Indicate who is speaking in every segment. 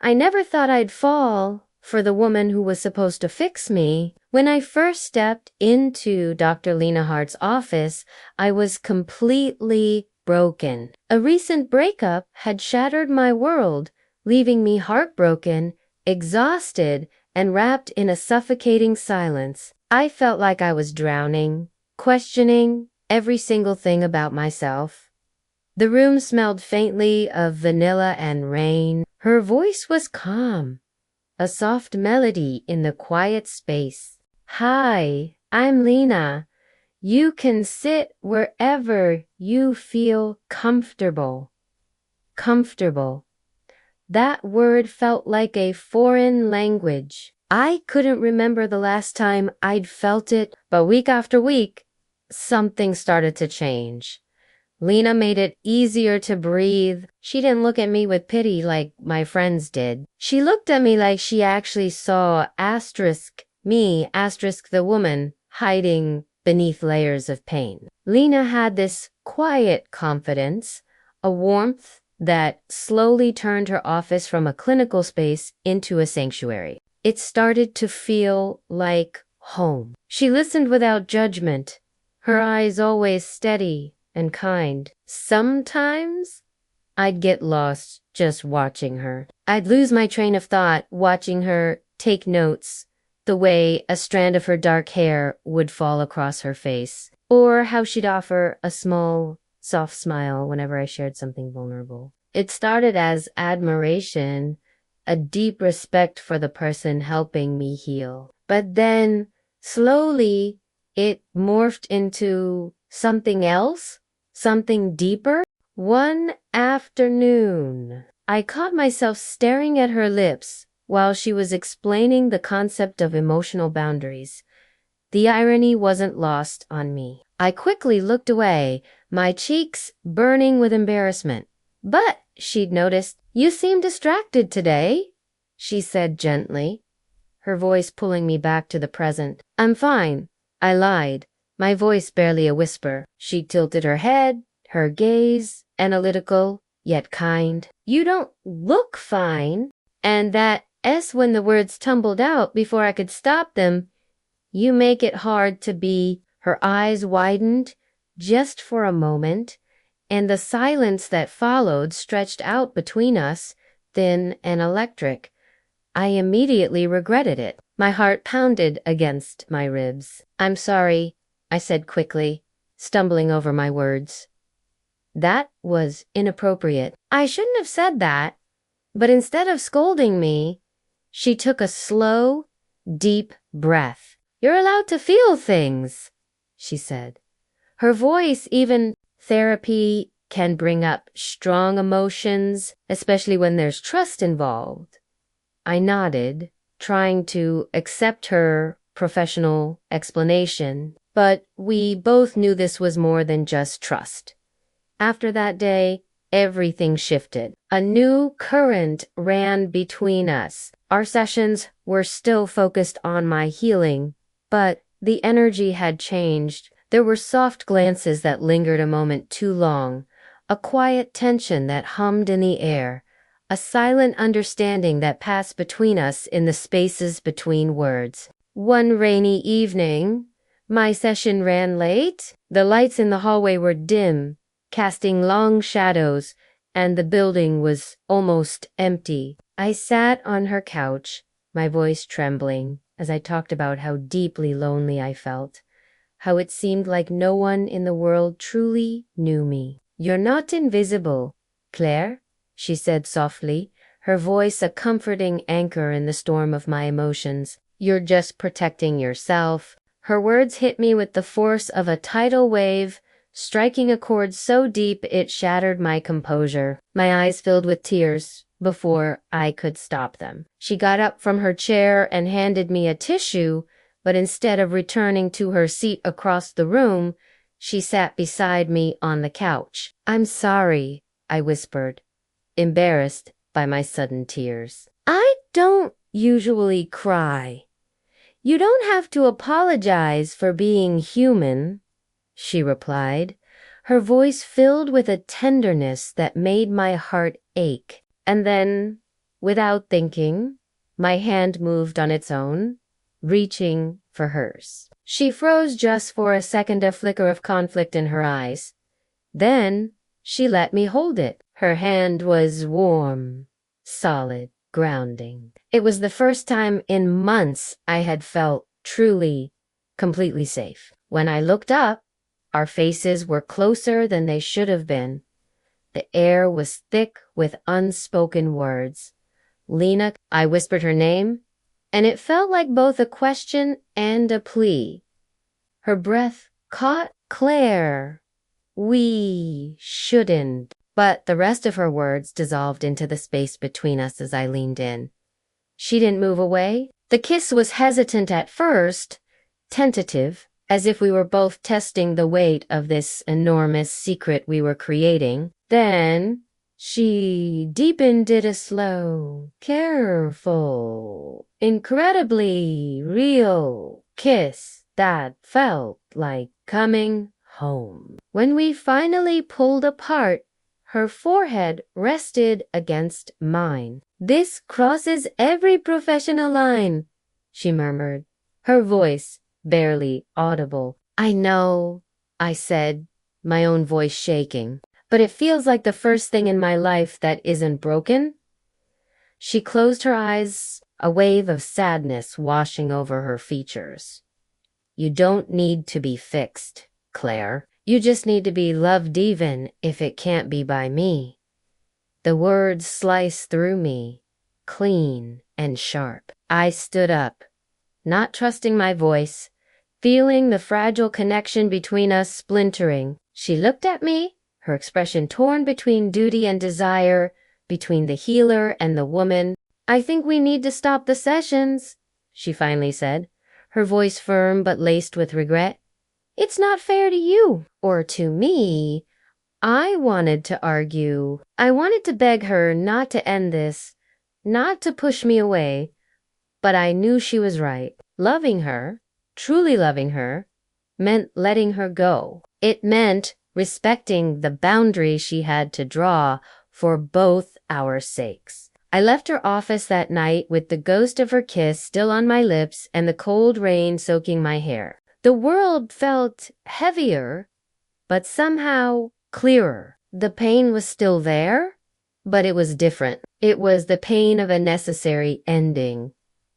Speaker 1: I never thought I'd fall for the woman who was supposed to fix me. When I first stepped into Dr. Lena Hart's office, I was completely broken. A recent breakup had shattered my world, leaving me heartbroken, exhausted, and wrapped in a suffocating silence. I felt like I was drowning, questioning every single thing about myself. The room smelled faintly of vanilla and rain. Her voice was calm, a soft melody in the quiet space. "Hi, I'm Lena. You can sit wherever you feel comfortable." Comfortable. That word felt like a foreign language. I couldn't remember the last time I'd felt it, but week after week, something started to change. Lena made it easier to breathe. She didn't look at me with pity like my friends did. She looked at me like she actually saw me, the woman, hiding beneath layers of pain. Lena had this quiet confidence, a warmth that slowly turned her office from a clinical space into a sanctuary. It started to feel like home. She listened without judgment, her eyes always steady and kind. Sometimes I'd get lost just watching her. I'd lose my train of thought watching her take notes, the way a strand of her dark hair would fall across her face, or how she'd offer a small, soft smile whenever I shared something vulnerable. It started as admiration, a deep respect for the person helping me heal. But then, slowly, it morphed into something else, something deeper. One afternoon, I caught myself staring at her lips while she was explaining the concept of emotional boundaries. The irony wasn't lost on me. I quickly looked away, my cheeks burning with embarrassment. "But," she'd noticed, "you seem distracted today," she said gently, her voice pulling me back to the present. "I'm fine," I lied, my voice barely a whisper. She tilted her head, her gaze analytical, yet kind. "You don't look fine." And that S when the words tumbled out before I could stop them. "You make it hard to be." Her eyes widened just for a moment, and the silence that followed stretched out between us, thin and electric. I immediately regretted it. My heart pounded against my ribs. "I'm sorry," I said quickly, stumbling over my words. That was inappropriate. I shouldn't have said that. But instead of scolding me, she took a slow, deep breath. "You're allowed to feel things," she said. Her voice, even therapy can bring up strong emotions, especially when there's trust involved. I nodded, trying to accept her professional explanation, but we both knew this was more than just trust. After that day, everything shifted. A new current ran between us. Our sessions were still focused on my healing, but the energy had changed. There were soft glances that lingered a moment too long, a quiet tension that hummed in the air, a silent understanding that passed between us in the spaces between words. One rainy evening, my session ran late. The lights in the hallway were dim, casting long shadows, and the building was almost empty. I sat on her couch, my voice trembling, as I talked about how deeply lonely I felt, how it seemed like no one in the world truly knew me. "You're not invisible, Claire," she said softly, her voice a comforting anchor in the storm of my emotions. "You're just protecting yourself." Her words hit me with the force of a tidal wave, striking a chord so deep it shattered my composure. My eyes filled with tears before I could stop them. She got up from her chair and handed me a tissue, but instead of returning to her seat across the room, she sat beside me on the couch. "I'm sorry," I whispered, embarrassed by my sudden tears. "I don't usually cry. You don't have to apologize for being human," she replied, her voice filled with a tenderness that made my heart ache. And then, Without thinking, my hand moved on its own, reaching for hers. She froze just for a second, a flicker of conflict in her eyes. Then she let me hold it. Her hand was warm, solid, grounding. It was the first time in months I had felt truly, completely safe. When I looked up, our faces were closer than they should have been. The air was thick with unspoken words. Lena, I whispered her name, and it felt like both a question and a plea. Her breath caught. Claire, we shouldn't. But the rest of her words dissolved into the space between us as I leaned in. She didn't move away. The kiss was hesitant at first, tentative, as if we were both testing the weight of this enormous secret we were creating. Then she deepened it, a slow, careful, incredibly real kiss that felt like coming home. When we finally pulled apart, her forehead rested against mine. "This crosses every professional line," she murmured, her voice barely audible. "I know," I said, my own voice shaking, "but it feels like the first thing in my life that isn't broken." She closed her eyes, a wave of sadness washing over her features. "You don't need to be fixed, Claire. You just need to be loved even if it can't be by me." The words sliced through me, clean and sharp. I stood up, not trusting my voice, feeling the fragile connection between us splintering. She looked at me, her expression torn between duty and desire, between the healer and the woman. "I think we need to stop the sessions," she finally said, her voice firm but laced with regret. "It's not fair to you or to me." I wanted to argue. I wanted to beg her not to end this, not to push me away, but I knew she was right. Loving her, truly loving her, meant letting her go. It meant respecting the boundary she had to draw for both our sakes. I left her office that night with the ghost of her kiss still on my lips and the cold rain soaking my hair. The world felt heavier, but somehow clearer. The pain was still there, but it was different. It was the pain of a necessary ending,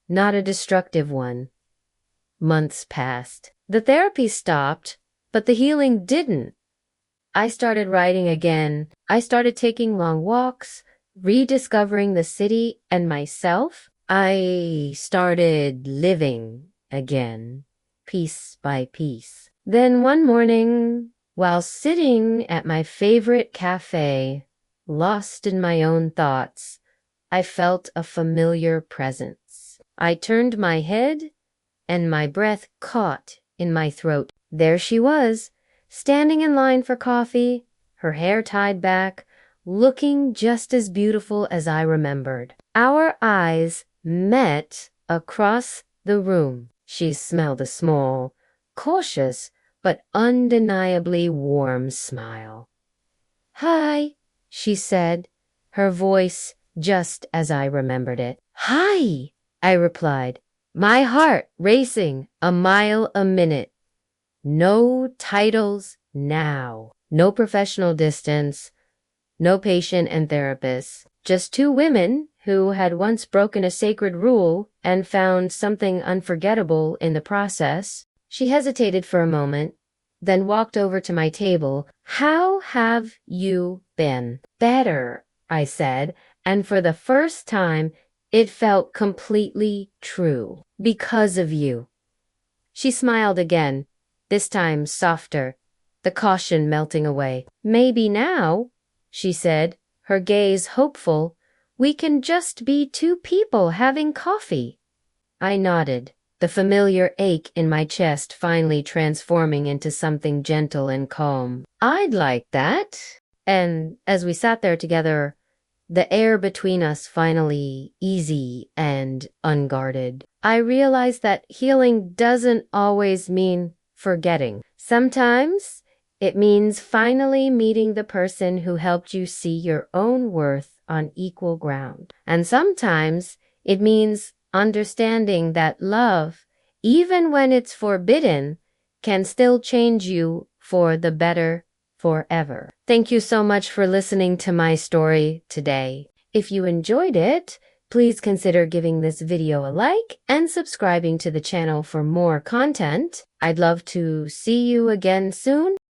Speaker 1: not a destructive one. Months passed. The therapy stopped, but the healing didn't. I started writing again. I started taking long walks, rediscovering the city and myself. I started living again, piece by piece. Then one morning, while sitting at my favorite cafe, lost in my own thoughts, I felt a familiar presence. I turned my head, and my breath caught in my throat. There she was, standing in line for coffee, her hair tied back, looking just as beautiful as I remembered. Our eyes met across the room. She smelled a small, cautious, but undeniably warm smile. "Hi," she said, her voice just as I remembered it. "Hi," I replied, my heart racing a mile a minute. No titles now. No professional distance. No patient and therapist. Just two women who had once broken a sacred rule and found something unforgettable in the process. She hesitated for a moment, then walked over to my table. "How have you been?" "Better," I said, and for the first time, it felt completely true. "Because of you." She smiled again, this time softer, the caution melting away. "Maybe now," she said, her gaze hopeful, "we can just be two people having coffee." I nodded, the familiar ache in my chest finally transforming into something gentle and calm. "I'd like that." And as we sat there together, the air between us finally easy and unguarded, I realized that healing doesn't always mean forgetting. Sometimes It means finally meeting the person who helped you see your own worth on equal ground. And sometimes it means understanding that love, even when it's forbidden, can still change you for the better forever. Thank you so much for listening to my story today. If you enjoyed it, please consider giving this video a like and subscribing to the channel for more content. I'd love to see you again soon.